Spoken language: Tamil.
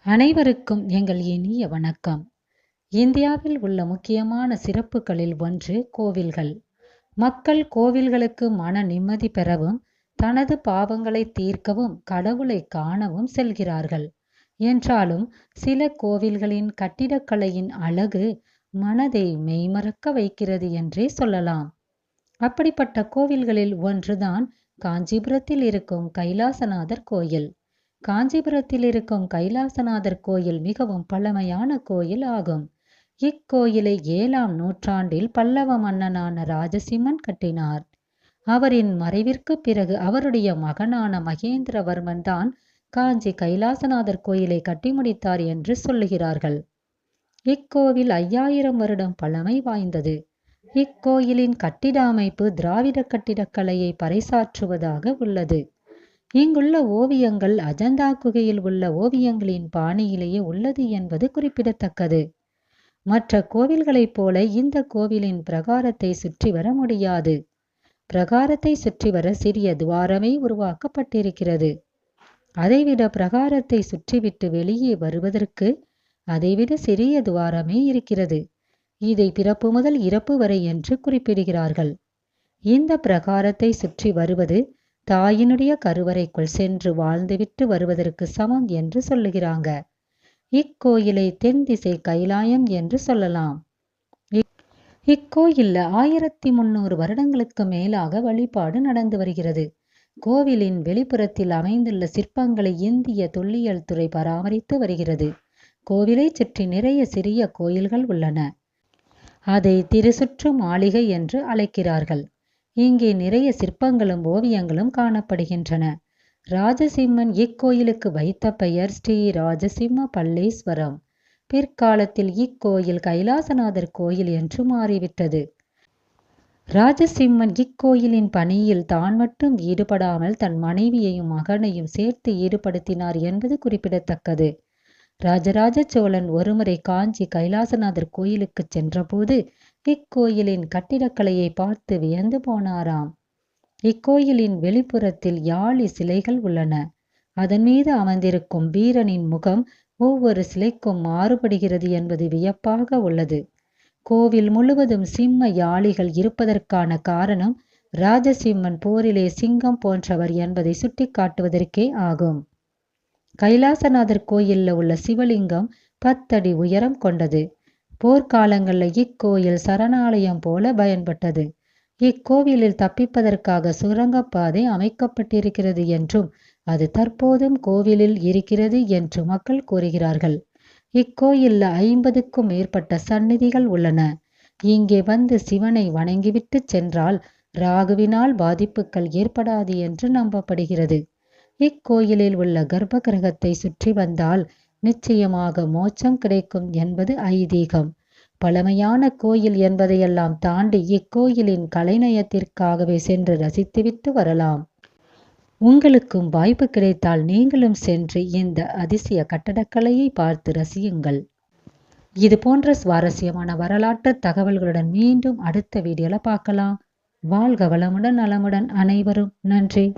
அனைவருக்கும் எங்கள் இனிய வணக்கம். இந்தியாவில் உள்ள முக்கியமான சிறப்புகளில் ஒன்று கோவில்கள். மக்கள் கோவில்களுக்கு மன நிம்மதி பெறவும், தனது பாவங்களை தீர்க்கவும், கடவுளை காணவும் செல்கிறார்கள். என்றாலும் சில கோவில்களின் கட்டிடக்கலையின் அழகு மனதை மெய்மறக்க வைக்கிறது என்றே சொல்லலாம். அப்படிப்பட்ட கோவில்களில் ஒன்றுதான் காஞ்சிபுரத்தில் இருக்கும் கைலாசநாதர் கோயில். காஞ்சிபுரத்தில் இருக்கும் கைலாசநாதர் கோயில் மிகவும் பழமையான கோயில் ஆகும். இக்கோயிலை 7ஆம் நூற்றாண்டில் பல்லவ மன்னனான ராஜசிம்மன் கட்டினார். அவரின் மறைவிற்கு பிறகு அவருடைய மகனான மகேந்திரவர்மன் தான் காஞ்சி கைலாசநாதர் கோயிலை கட்டி முடித்தார் என்று சொல்லுகிறார்கள். இக்கோவில் 5000 வருடம் பழமை வாய்ந்தது. இக்கோயிலின் கட்டிட அமைப்பு திராவிட கட்டிடக்கலையை பறைசாற்றுவதாக உள்ளது. இங்குள்ள ஓவியங்கள் அஜந்தா குகையில் உள்ள ஓவியங்களின் பாணியிலேயே உள்ளது என்பது குறிப்பிடத்தக்கது. மற்ற கோவில்களைப் போல இந்த கோவிலின் பிரகாரத்தை சுற்றி வர முடியாது. பிரகாரத்தை சுற்றி வர சிறிய துவாரமே உருவாக்கப்பட்டிருக்கிறது. அதைவிட பிரகாரத்தை சுற்றிவிட்டு வெளியே வருவதற்கு அதைவிட சிறிய துவாரமே இருக்கிறது. இதை பிறப்பு முதல் இறப்பு வரை என்று குறிப்பிடுகிறார்கள். இந்த பிரகாரத்தை சுற்றி வருவது தாயினுடைய கருவறைக்குள் சென்று வாழ்ந்துவிட்டு வருவதற்கு சமம் என்று சொல்லுகிறாங்க. இக்கோயிலை தென் திசை கைலாயம் என்று சொல்லலாம். இக்கோயில்ல 1300 வருடங்களுக்கு மேலாக வழிபாடு நடந்து வருகிறது. கோவிலின் வெளிப்புறத்தில் அமைந்துள்ள சிற்பங்களை இந்திய தொல்லியல் துறை பராமரித்து வருகிறது. கோவிலை சுற்றி நிறைய சிறிய கோயில்கள் உள்ளன. அதை திருசுற்று மாளிகை என்று அழைக்கிறார்கள். இங்கே நிறைய சிற்பங்களும் ஓவியங்களும் காணப்படுகின்றன. ராஜசிம்மன் இக்கோயிலுக்கு வைத்த பெயர் ஸ்ரீ ராஜசிம்ம பல்லேஸ்வரம். பிற்காலத்தில் இக்கோயில் கைலாசநாதர் கோயில் என்று மாறிவிட்டது. ராஜசிம்மன் இக்கோயிலின் பணியில் தான் மட்டும் ஈடுபடாமல் தன் மனைவியையும் மகனையும் சேர்த்து ஈடுபடுத்தினார் என்பது குறிப்பிடத்தக்கது. ராஜராஜ சோழன் ஒருமுறை காஞ்சி கைலாசநாதர் கோயிலுக்கு சென்றபோது இக்கோயிலின் கட்டிடக்கலையை பார்த்து வியந்து போனாராம். இக்கோயிலின் வெளிப்புறத்தில் யாழி சிலைகள் உள்ளன. அதன் மீது அமர்ந்திருக்கும் வீரனின் முகம் ஒவ்வொரு சிலைக்கும் மாறுபடுகிறது என்பது வியப்பாக உள்ளது. கோவில் முழுவதும் சிம்ம யாழிகள் இருப்பதற்கான காரணம் ராஜசிம்மன் போரிலே சிங்கம் போன்றவர் என்பதை சுட்டிக்காட்டுவதற்கே ஆகும். கைலாசநாதர் கோயில்ல உள்ள சிவலிங்கம் 10 அடி உயரம் கொண்டது. போர்க்காலங்களில் இக்கோயில் சரணாலயம் போல பயன்பட்டது. இக்கோவிலில் தப்பிப்பதற்காக சுரங்கப்பாதை அமைக்கப்பட்டிருக்கிறது என்றும் அது தற்போதும் கோவிலில் இருக்கிறது என்று மக்கள் கூறுகிறார்கள். இக்கோயில்ல 50க்கும் மேற்பட்ட சந்நிதிகள் உள்ளன. இங்கே வந்து சிவனை வணங்கிவிட்டு சென்றால் ராகுவினால் பாதிப்புகள் ஏற்படாது என்று நம்பப்படுகிறது. இக்கோயிலில் உள்ள கர்ப்ப கிரகத்தை சுற்றி வந்தால் நிச்சயமாக மோட்சம் கிடைக்கும் என்பது ஐதீகம். பழமையான கோயில் என்பதையெல்லாம் தாண்டி இக்கோயிலின் கலைநயத்திற்காகவே சென்று ரசித்துவிட்டு வரலாம். உங்களுக்கும் வாய்ப்பு கிடைத்தால் நீங்களும் சென்று இந்த அதிசய கட்டடக்கலையை பார்த்து ரசியுங்கள். இது போன்ற சுவாரஸ்யமான வரலாற்று தகவல்களுடன் மீண்டும் அடுத்த வீடியோல பார்க்கலாம். வாழ்க வளமுடன் நலமுடன் அனைவரும். நன்றி.